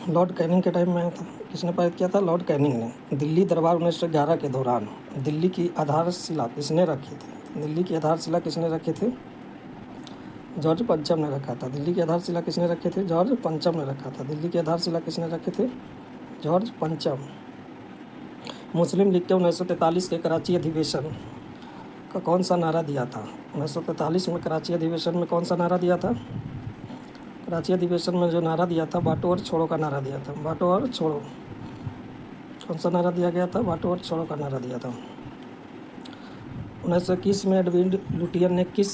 Lord Canning के time में आया था। किसने पारित किया था? लॉर्ड कैनिंग ने। दिल्ली दरबार 1911 के दौरान दिल्ली की आधारशिला किसने रखी थी? दिल्ली की आधारशिला किसने रखी थी? जॉर्ज पंचम ने रखा था। दिल्ली की आधारशिला किसने रखी थी? जॉर्ज पंचम ने रखा था। दिल्ली की आधारशिला किसने रखी थी? जॉर्ज पंचम। मुस्लिम लीग के 1943 के कराची अधिवेशन का कौन सा नारा दिया था? 1943 में कराची अधिवेशन में कौन सा नारा दिया था? कराची अधिवेशन में जो नारा दिया था, बांटो और छोड़ो का नारा दिया था। बांटो और छोड़ो। कौन सा नारा दिया गया था? बांटो और छोड़ो का नारा दिया था। 1921 में एडविन लुटियर ने किस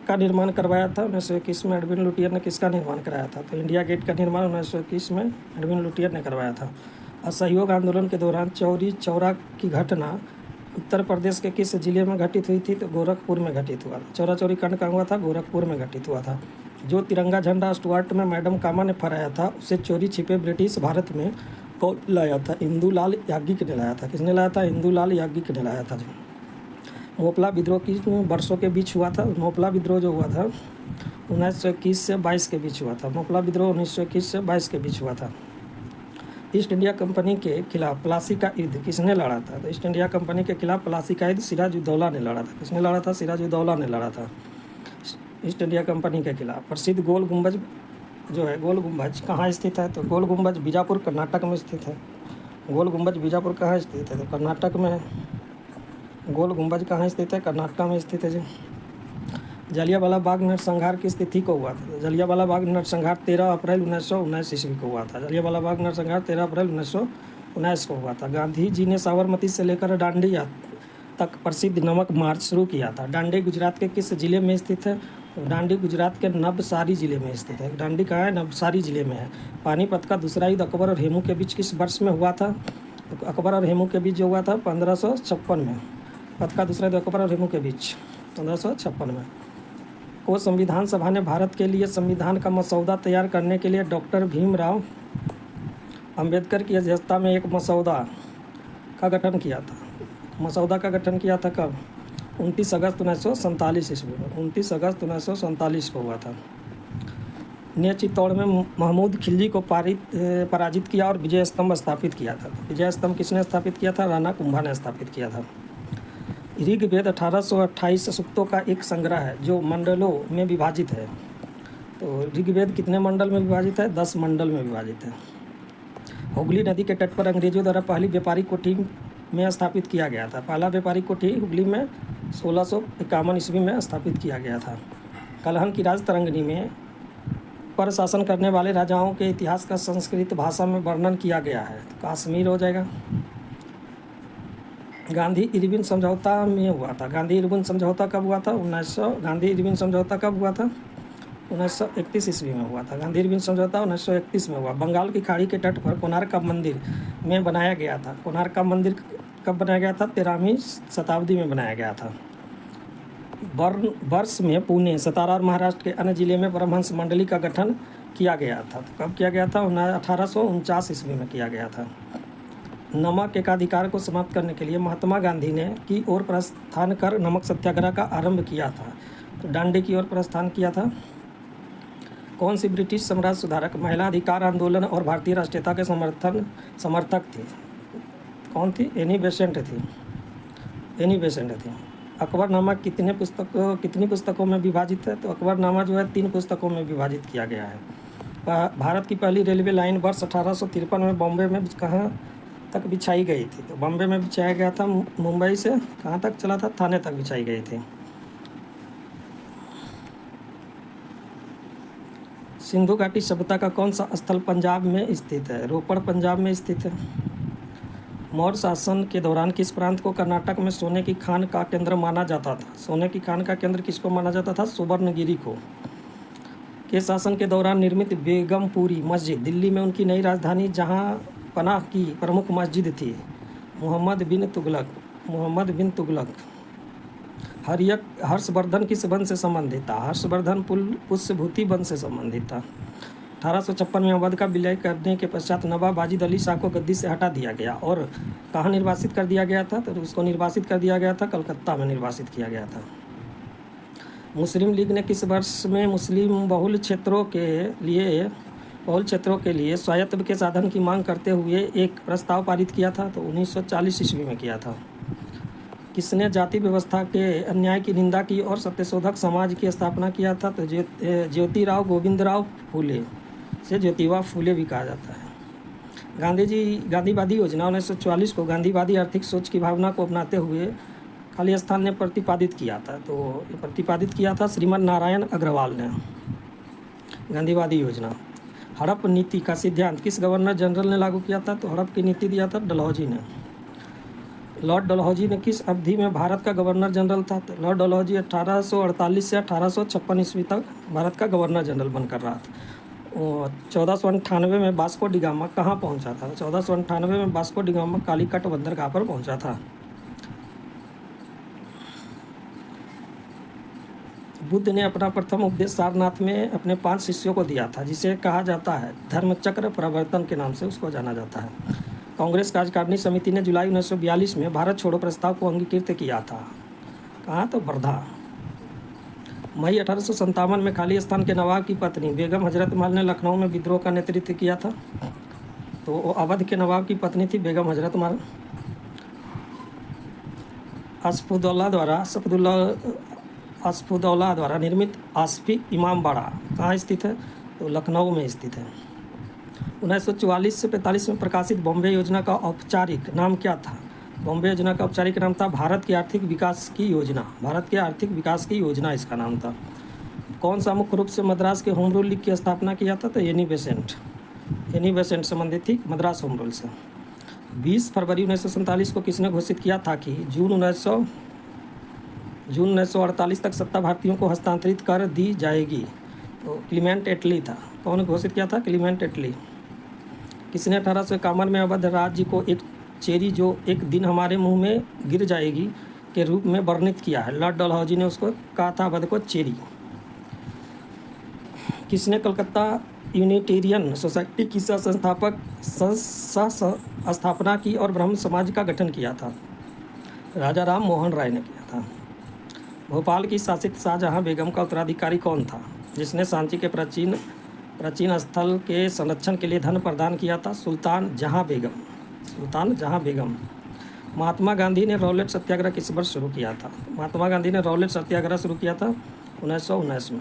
का निर्माण करवाया था? 1921 में एडविन लुटियर ने किसका निर्माण कराया था? तो इंडिया गेट का निर्माण 1921 में एडविन लुटियर ने करवाया था। असहयोग आंदोलन के दौरान चौरी चौरा की घटना उत्तर प्रदेश के किस जिले में घटित हुई थी? तो गोरखपुर में घटित हुआ था। चौरा चौरी कांड कहाँ हुआ था? गोरखपुर में घटित हुआ था। जो तिरंगा झंडा स्टुअर्ट में मैडम कामा ने फहराया था, उसे चोरी छिपे ब्रिटिश भारत में कौन लाया था? इंदुलाल याज्ञिक ने लाया था। किसने लाया था? इंदुलाल याज्ञिक ने लाया था। मोपला विद्रोह किस वर्षों के बीच हुआ था? मोपला विद्रोह जो हुआ था 1921 से 22 के बीच हुआ था। मोपला विद्रोह 1921 से 22 के बीच हुआ था। ईस्ट इंडिया कंपनी के खिलाफ प्लासी का युद्ध किसने लड़ा था? तो ईस्ट इंडिया कंपनी के खिलाफ प्लासी का युद्ध सिराजुद्दौला ने लड़ा था। किसने लड़ा था? सिराजुद्दौला ने लड़ा था ईस्ट इंडिया कंपनी के खिलाफ। प्रसिद्ध गोल गुंबज जो है, गोल गुंबज कहाँ स्थित है? तो गोल गुंबज बीजापुर कर्नाटक में स्थित है। गोल गुंबज बीजापुर कहाँ स्थित है? तो कर्नाटक में है। गोल गुंबज कहाँ स्थित है? कर्नाटक में स्थित है जी। जलियांवाला बाग नरसंहार किस तिथि को हुआ था? जलियांवाला बाग नरसंहार 13 अप्रैल 1919 ईस्वी को हुआ था। जलियांवाला बाग नरसंहार 13 अप्रैल 1919 को हुआ था। गांधी जी ने साबरमती से लेकर दांडी तक प्रसिद्ध नमक मार्च शुरू किया था। दांडी गुजरात के किस जिले में स्थित है? दांडी गुजरात के नवसारी जिले में स्थित है। दांडी कहाँ है? नवसारी जिले में है। पानीपत का दूसरा युद्ध अकबर और हेमू के बीच किस वर्ष में हुआ था? तो अकबर और हेमू के बीच जो हुआ था 1556 में। पथ का दूसरा युद्ध अकबर और हेमू के बीच 1556 में। को संविधान सभा ने भारत के लिए संविधान का मसौदा तैयार करने के लिए डॉक्टर भीमराव अंबेडकर की अध्यक्षता में एक मसौदा का गठन किया था। मसौदा का गठन किया था कब? 29 अगस्त 1947 ईस्वी में। 29 अगस्त 1947 को हुआ था। ने चित्तौड़ में महमूद खिलजी को पराजित किया और विजय स्तंभ स्थापित किया था। विजय स्तंभ किसने स्थापित किया था? राणा कुंभा ने स्थापित किया था। ऋग्वेद 1828 सूक्तों का एक संग्रह है जो मंडलों में विभाजित है। तो ऋग्वेद कितने मंडल में विभाजित है? 10 मंडल में विभाजित है। हुगली नदी के तट पर अंग्रेजों द्वारा पहली व्यापारिक कोठी में स्थापित किया गया था। पहला व्यापारिक कोठी हुगली में 1651 ईस्वी में स्थापित किया गया था। कलहन की राज तरंगिणी में पर शासन करने वाले राजाओं के इतिहास का संस्कृत भाषा में वर्णन किया गया है। तो कश्मीर हो जाएगा। गांधी इरविन समझौता में हुआ था। गांधी इरविन समझौता कब हुआ था? गांधी इरविन समझौता कब हुआ था? 1931 ईस्वी में हुआ था। गांधी इरविन समझौता 1931 में हुआ। बंगाल की खाड़ी के तट पर कोणार्क का मंदिर में बनाया गया था। कोणार्क का मंदिर कब बनाया गया था? 13वीं शताब्दी में बनाया गया था। वर्ष में पुणे, सतारा और महाराष्ट्र के अन्य जिले में परमहंस मंडली का गठन किया गया था। तो कब किया गया था? 1849 ईस्वी में किया गया था। नमक एकाधिकार को समाप्त करने के लिए महात्मा गांधी ने की ओर प्रस्थान कर नमक सत्याग्रह का आरंभ किया था। तो दांडी की ओर प्रस्थान किया था। कौन सी ब्रिटिश साम्राज्य सुधारक महिला अधिकार आंदोलन और भारतीय राष्ट्रीयता के समर्थक थी? कौन थी? एनी बेसेंट थी। एनी बेसेंट थी। अकबरनामा कितनी पुस्तकों में विभाजित है? तो अकबरनामा जो है 3 पुस्तकों में विभाजित किया गया है। भारत की पहली रेलवे लाइन वर्ष 1853 में बॉम्बे में कहाँ तक बिछाई गई थी? तो बॉम्बे में बिछाया गया था। मुंबई से कहाँ तक चला था? थाने तक बिछाई गई थी। सिंधु घाटी सभ्यता का कौन सा स्थल पंजाब में स्थित है? रोपड़ पंजाब में स्थित है। मौर्य शासन के दौरान किस प्रांत को कर्नाटक में सोने की खान का केंद्र माना जाता था? सोने की खान का केंद्र किसको माना जाता था? सुवर्णगिरी को। के शासन के दौरान निर्मित बेगमपुरी मस्जिद दिल्ली में उनकी नई राजधानी जहां पनाह की प्रमुख मस्जिद थी। मोहम्मद बिन तुगलक। हर्षवर्धन किस वंश से संबंधित था? हर्षवर्धन पुष्यभूति वंश से संबंधित था। 1856 में अवध का विलय करने के पश्चात नवाब वाजिद अली शाह को गद्दी से हटा दिया गया और कहाँ निर्वासित कर दिया गया था? तो उसको निर्वासित कर दिया गया था, कलकत्ता में निर्वासित किया गया था। मुस्लिम लीग ने किस वर्ष में मुस्लिम बहुल क्षेत्रों के लिए बहुल क्षेत्रों के लिए स्वायत्त के साधन की मांग करते हुए एक प्रस्ताव पारित किया था, तो 1940 ईस्वी में किया था। किसने जाति व्यवस्था के अन्याय की निंदा की और सत्यशोधक समाज की स्थापना किया था, तो ज्योतिराव गोविंदराव फूले से ज्योतिबा फूले भी कहा जाता है। गांधीवादी योजना 1944 को गांधीवादी आर्थिक सोच की भावना को अपनाते हुए खालिस्तान ने प्रतिपादित किया था, तो ये प्रतिपादित किया था श्रीमन नारायण अग्रवाल ने। गांधीवादी योजना। हड़प नीति का सिद्धांत किस गवर्नर जनरल ने लागू किया था, तो हड़प की नीति दिया था डलहौजी ने। लॉर्ड डलहौजी ने किस अवधि में भारत का गवर्नर जनरल था, तो लॉर्ड डलहौजी 1848 से 1856 ईस्वी तक भारत का गवर्नर जनरल बनकर रहा था। 1498 में वास्को डी गामा कहाँ पहुँचा था, 1498 में वास्को डी गामा कालीकट बंदरगाह पर पहुँचा था। बुद्ध ने अपना प्रथम उपदेश सारनाथ में अपने 5 शिष्यों को दिया था, जिसे कहा जाता है धर्मचक्र प्रवर्तन के नाम से उसको जाना जाता है। कांग्रेस कार्यकारिणी समिति ने जुलाई 1942 में भारत छोड़ो प्रस्ताव को अंगीकृत किया था। कहाँ, तो वर्धा। मई 1857 में खालिस्तान के नवाब की पत्नी बेगम हजरत महल ने लखनऊ में विद्रोह का नेतृत्व किया था, तो वो अवध के नवाब की पत्नी थी बेगम हजरत महल। असफुद्दौला द्वारा निर्मित आसफी इमामबाड़ा कहाँ स्थित है, तो लखनऊ में स्थित है। 1944 से 45 में प्रकाशित बॉम्बे योजना का औपचारिक नाम क्या था, बॉम्बे योजना का औपचारिक नाम था भारत के आर्थिक विकास की योजना। भारत के आर्थिक विकास की योजना इसका नाम था। कौन सा मुख्य रूप से मद्रास के होम रूल लीग की स्थापना किया था, तो एनी बेसेंट संबंधित थी मद्रास होम रूल से। 20 फरवरी 1947 को किसने घोषित किया था कि जून 1948 तक सत्ता भारतीयों को हस्तांतरित कर दी जाएगी, तो क्लीमेंट एटली था। कौन घोषित किया था, क्लीमेंट एटली। किसने 1851 में अवध राज्य को एक चेरी जो एक दिन हमारे मुंह में गिर जाएगी के रूप में वर्णित किया है, लॉर्ड डलहौजी ने उसको कहा था अवध को चेरी। किसने कलकत्ता यूनिटेरियन सोसाइटी की स्थापना की और ब्रह्म समाज का गठन किया था, राजा राम मोहन राय ने किया था। भोपाल की शासित शाहजहां बेगम का उत्तराधिकारी कौन था, जिसने सांची के प्राचीन स्थल के संरक्षण के लिए धन प्रदान किया था, सुल्तान जहां बेगम। महात्मा गांधी ने रॉलेट सत्याग्रह किस वर्ष शुरू किया था, महात्मा गांधी ने रॉलेट सत्याग्रह शुरू किया था 1919 में।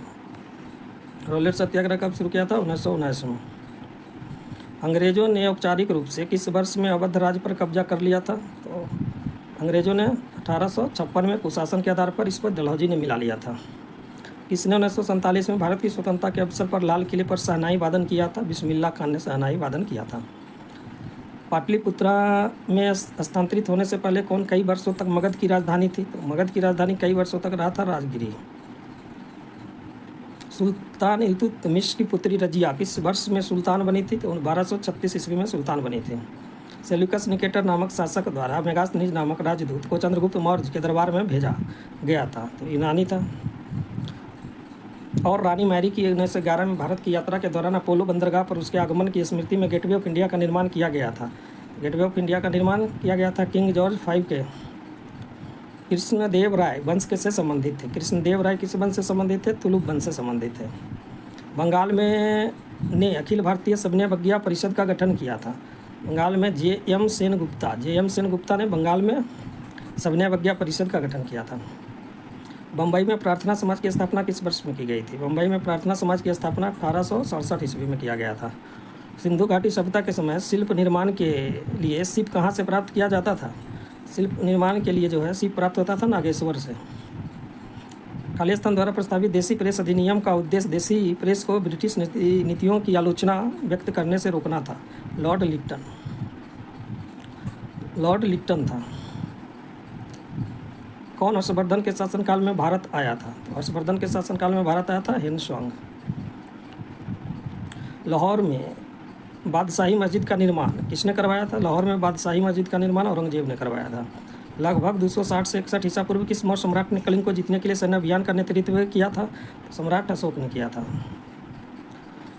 रॉलेट सत्याग्रह कब शुरू किया था, 1919 में। अंग्रेजों ने औपचारिक रूप से किस वर्ष में अवध राज्य पर कब्जा कर लिया था, तो अंग्रेजों ने 1856 में कुशासन के आधार पर इस पर डलहौजी ने मिला लिया था। किसने 1947 में भारत की स्वतंत्रता के अवसर पर लाल किले पर शहनाई वादन किया था, बिस्मिल्लाह खान ने शहनाई वादन किया था। पाटलिपुत्रा में स्थानांतरित होने से पहले कौन कई वर्षों तक मगध की राजधानी थी, तो मगध की राजधानी कई वर्षों तक रहा था राजगिरी। सुल्तान इल्तुतमिश की पुत्री रजिया किस वर्ष में सुल्तान बनी थी, तो 1236 ईस्वी में सुल्तान बनी थी। सेल्यूकस निकेटर नामक शासक द्वारा मेगास्थनीज नामक राजदूत को चंद्रगुप्त मौर्य के दरबार में भेजा गया था, तो यूनानी था। और रानी मैरी की 1911 में भारत की यात्रा के दौरान अपोलो बंदरगाह पर उसके आगमन की स्मृति में गेटवे ऑफ इंडिया का निर्माण किया गया था। गेटवे ऑफ इंडिया का निर्माण किया गया था किंग जॉर्ज V के। कृष्णदेव राय वंश के से संबंधित थे। कृष्णदेव राय किस वंश से संबंधित थे, तुलुप वंश से संबंधित थे। बंगाल में ने अखिल भारतीय समन्वय परिषद का गठन किया था। बंगाल में J.M. सेनगुप्ता ने बंगाल में समन्वय परिषद का गठन किया था। बम्बई में प्रार्थना समाज की स्थापना किस वर्ष में की गई थी, बम्बई में प्रार्थना समाज की स्थापना 1867 ईस्वी में किया गया था। सिंधु घाटी सभ्यता के समय शिल्प निर्माण के लिए सीप कहाँ से प्राप्त किया जाता था, शिल्प निर्माण के लिए जो है सीप प्राप्त होता था नागेश्वर से। खालिस्तान द्वारा प्रस्तावित देसी प्रेस अधिनियम का उद्देश्य देसी प्रेस को ब्रिटिश नीतियों की आलोचना व्यक्त करने से रोकना था, लॉर्ड लिप्टन था। कौन हर्षवर्धन के शासनकाल में भारत आया था, तो हर्षवर्धन के शासनकाल में भारत आया था हेनस्वांग। लाहौर में बादशाही मस्जिद का निर्माण किसने करवाया था, लाहौर में बादशाही मस्जिद का निर्माण औरंगजेब ने करवाया था। लगभग 260 से 61 ईसा पूर्व किस मौर्य सम्राट ने कलिंग को जीतने के लिए सैन्य अभियान का नेतृत्व किया था, तो सम्राट अशोक ने किया था।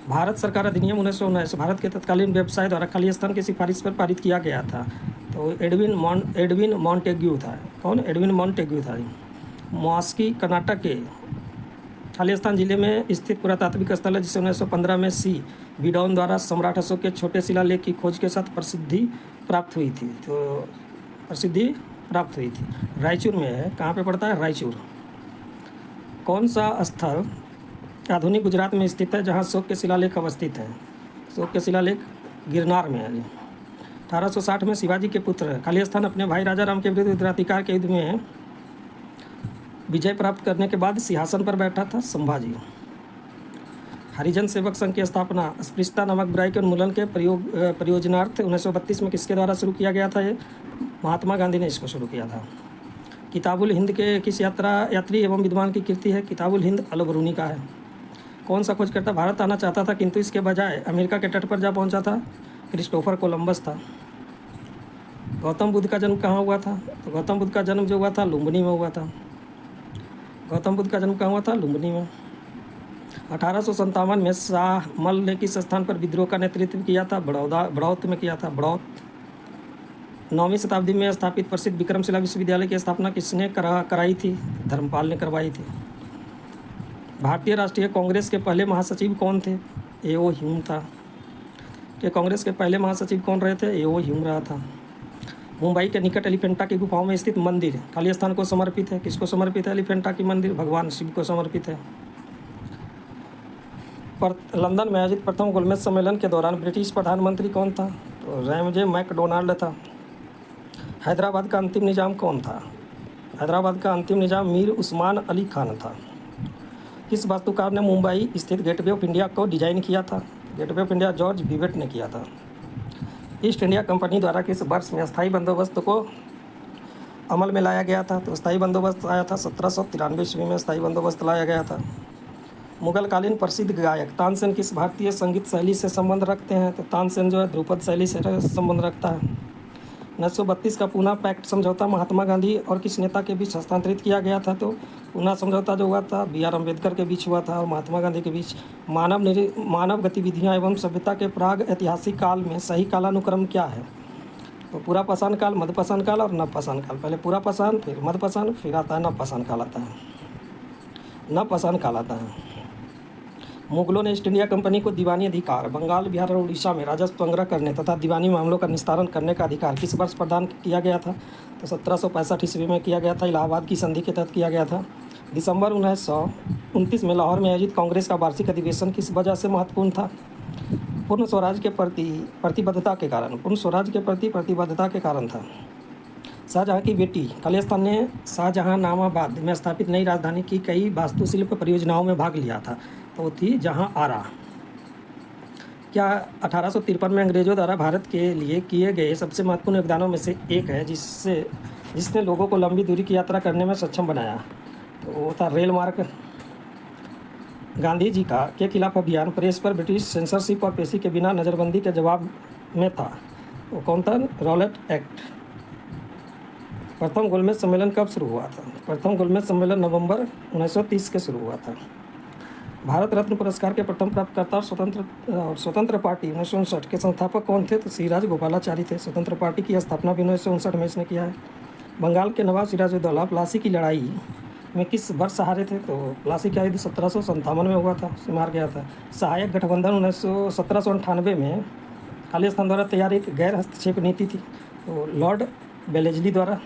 भारत सरकार अधिनियम 1919 भारत के तत्कालीन व्यवसाय द्वारा खालिस्तान की सिफारिश पर पारित किया गया था, तो एडविन मॉन्टेग्यू था। कौन, एडविन मॉन्टेग्यू था। मॉस्की कर्नाटक के खालिस्तान जिले में स्थित पुरातात्विक स्थल है जिसे 1915 में सी बीडॉन द्वारा सम्राट अशोक के छोटे शिलालेख की खोज के साथ प्रसिद्धि प्राप्त हुई थी। रायचूर में है। कहाँ पे पड़ता है? रायचूर। कौन सा स्थल आधुनिक गुजरात में स्थित है जहाँ अशोक के शिलालेख अवस्थित हैं? अशोक के शिलालेख गिरनार में है जी। 1860 में शिवाजी के पुत्र खालिस्तान अपने भाई राजा राम के विरुद्ध उत्तराधिकार के युद्ध में विजय प्राप्त करने के बाद सिंहासन पर बैठा था संभाजी। हरिजन सेवक संघ की स्थापना अस्पृश्यता नामक बुराई के उन्मूलन के परियोजनार्थ 1932 में किसके द्वारा शुरू किया गया था? ये महात्मा गांधी ने इसको शुरू किया था। किताबुल हिंद के किस यात्री एवं विद्वान की कीर्ति है? किताबुल हिंद अल-बरूनी का है। कौन सा खोजकर्ता भारत आना चाहता था किंतु इसके बजाय अमेरिका के तट पर जा पहुंचा था? क्रिस्टोफर कोलंबस था। गौतम बुद्ध का जन्म कहाँ हुआ था? तो गौतम बुद्ध का जन्म जो हुआ था लुम्बिनी में हुआ था। गौतम बुद्ध का जन्म कहाँ हुआ था? लुम्बिनी में। 1857 में शाहमल ने किस स्थान पर विद्रोह का नेतृत्व किया था? बड़ौत में किया था। बड़ौत। 9वीं शताब्दी में स्थापित प्रसिद्ध विक्रमशिला विश्वविद्यालय की स्थापना किसने कराई थी? धर्मपाल ने करवाई थी। भारतीय राष्ट्रीय कांग्रेस के पहले महासचिव कौन थे? ए.ओ. ह्यूम था। कि कांग्रेस के पहले महासचिव कौन रहे थे? ए.ओ. ह्यूम रहा था। मुंबई के निकट एलिफेंटा की गुफाओं में स्थित मंदिर खालिस्तान को समर्पित है। किसको समर्पित है? एलिफेंटा की मंदिर भगवान शिव को समर्पित है। लंदन में आयोजित प्रथम गोलमेज सम्मेलन के दौरान ब्रिटिश प्रधानमंत्री कौन था? तो रैमजे मैकडोनाल्ड था। हैदराबाद का अंतिम निजाम कौन था? हैदराबाद का अंतिम निजाम मीर उस्मान अली खान था। किस वास्तुकार ने मुंबई स्थित गेटवे ऑफ इंडिया को डिजाइन किया था? Gateway of India George Wittet ने किया था। ईस्ट इंडिया कंपनी द्वारा किस वर्ष में स्थायी बंदोबस्त को अमल में लाया गया था? तो स्थायी बंदोबस्त आया था 1793 ईस्वी में स्थायी बंदोबस्त लाया गया था। मुगलकालीन प्रसिद्ध गायक तानसेन किस भारतीय संगीत शैली से संबंध रखते हैं? तो तानसेन जो है ध्रुपद शैली से संबंध रखता है। 1932 का पूना पैक्ट समझौता महात्मा गांधी और किस नेता के बीच हस्तांतरित किया गया था? तो पूना समझौता जो हुआ था बी.आर. अम्बेडकर के बीच हुआ था और महात्मा गांधी के बीच। मानव गतिविधियां एवं सभ्यता के प्राग ऐतिहासिक काल में सही कालानुक्रम क्या है? तो पूरा पाषाण काल, मध्यपाषाण काल और नवपाषाण काल। पहले पूरा पाषाण, फिर मध्यपाषाण, फिर आता है नवपाषाण काल आता है। नवपाषाण काल आता है। मुगलों ने ईस्ट इंडिया कंपनी को दीवानी अधिकार बंगाल, बिहार और उड़ीसा में राजस्व संग्रह करने तथा दीवानी मामलों का निस्तारण करने का अधिकार किस वर्ष प्रदान किया गया था? तो 1765 ईस्वी में किया गया था। इलाहाबाद की संधि के तहत किया गया था। दिसंबर 1929 में लाहौर में आयोजित कांग्रेस का वार्षिक अधिवेशन किस वजह से महत्वपूर्ण था? पूर्ण स्वराज के प्रति प्रतिबद्धता के कारण। पूर्ण स्वराज के प्रति प्रतिबद्धता के कारण था। शाहजहाँ की बेटी खालिस्तान ने शाहजहाँनामाबाद में स्थापित नई राजधानी की कई वास्तुशिल्प परियोजनाओं में भाग लिया था। तो वो थी जहाँ आरा। क्या 1853 में अंग्रेजों द्वारा भारत के लिए किए गए सबसे महत्वपूर्ण योगदानों में से एक है जिसने लोगों को लंबी दूरी की यात्रा करने में सक्षम बनाया? तो वो था रेल मार्ग। गांधी जी का के खिलाफ अभियान प्रेस पर ब्रिटिश सेंसरशिप और पेशी के बिना नज़रबंदी के जवाब में था। वो कौन था? Rowlatt act. प्रथम गोलमेज सम्मेलन कब शुरू हुआ था? प्रथम गोलमेज सम्मेलन नवंबर 1930 के शुरू हुआ था। भारत रत्न पुरस्कार के प्रथम प्राप्तकर्ता और स्वतंत्र पार्टी 1959 के संस्थापक कौन थे? तो श्री राजगोपालाचारी थे। स्वतंत्र पार्टी की स्थापना भी 1959 में इसने किया है। बंगाल के नवाब सिराजुद्दौला प्लासी की लड़ाई में किस वर्ष हारे थे? तो प्लासी का युद्ध 1757 में हुआ था, उसे मार गया था। सहायक गठबंधन 1798 में खालिस्तान द्वारा तैयार एक गैर हस्तक्षेप नीति थी, तो लॉर्ड बेलेजली द्वारा।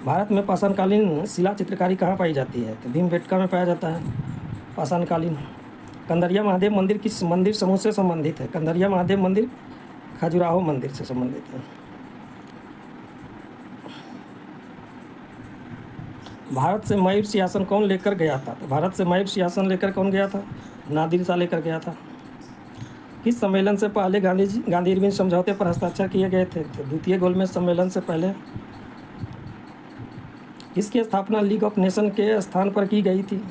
भारत में पाषाणकालीन शिला चित्रकारी कहाँ पाई जाती है? तो भीमबेटका में पाया जाता है पाषाणकालीन। कंदरिया महादेव मंदिर किस मंदिर समूह से संबंधित है? कंदरिया महादेव मंदिर खजुराहो मंदिर से संबंधित है। भारत से मयूर सिंहासन कौन लेकर गया था? तो भारत से मयूर सिंहासन लेकर कौन गया था? नादिर शाह लेकर गया था। किस सम्मेलन से पहले गांधी इरविन समझौते पर हस्ताक्षर किए गए थे? तो द्वितीय गोलमेज सम्मेलन से पहले। इसकी स्थापना लीग ऑफ नेशन के स्थान पर की गई थी?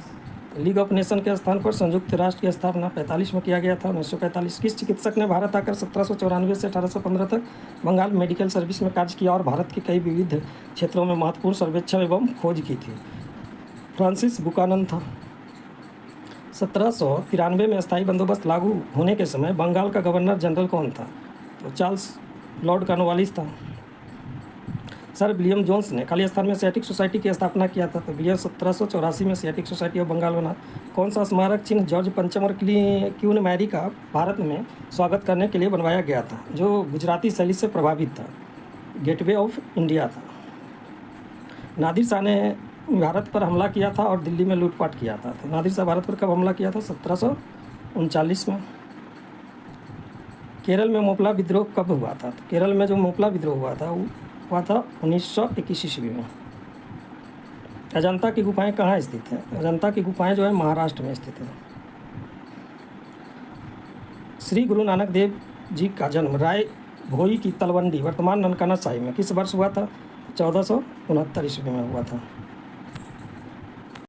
लीग ऑफ नेशन के स्थान पर संयुक्त राष्ट्र की स्थापना 45 में किया गया था, 1945। किस चिकित्सक ने भारत आकर 1794 से 1815 तक बंगाल मेडिकल सर्विस में कार्य किया और भारत के कई विविध क्षेत्रों में महत्वपूर्ण सर्वेक्षण एवं खोज की थी? फ्रांसिस बुकानन था। 1793 में स्थायी बंदोबस्त लागू होने के समय बंगाल का गवर्नर जनरल कौन था? तो चार्ल्स लॉर्ड कॉर्नवालिस था। सर विलियम जोन्स ने खालिस्तान में एशियाटिक सोसाइटी की स्थापना किया था। तो भैया 1784 में एशियाटिक सोसाइटी ऑफ बंगाल बना। कौन सा स्मारक चिन्ह जॉर्ज पंचम और क्वीन मैरी का भारत में स्वागत करने के लिए बनवाया गया था, जो गुजराती शैली से प्रभावित था? गेटवे ऑफ इंडिया था। नादिर शाह ने भारत पर हमला किया था और दिल्ली में लूटपाट किया था। तो नादिर शाह भारत पर कब हमला किया था? 1739 में। केरल में मोपला विद्रोह कब हुआ था? तो केरल में जो मोपला विद्रोह हुआ था वो हुआ था 1921 ईस्वी में। अजंता की गुफाएं कहाँ स्थित हैं? अजंता की गुफाएं जो है महाराष्ट्र में स्थित हैं। श्री गुरु नानक देव जी का जन्म राय भोई की तलवंडी वर्तमान ननकाना साहिब में किस वर्ष हुआ था? 1469 ईस्वी में हुआ था।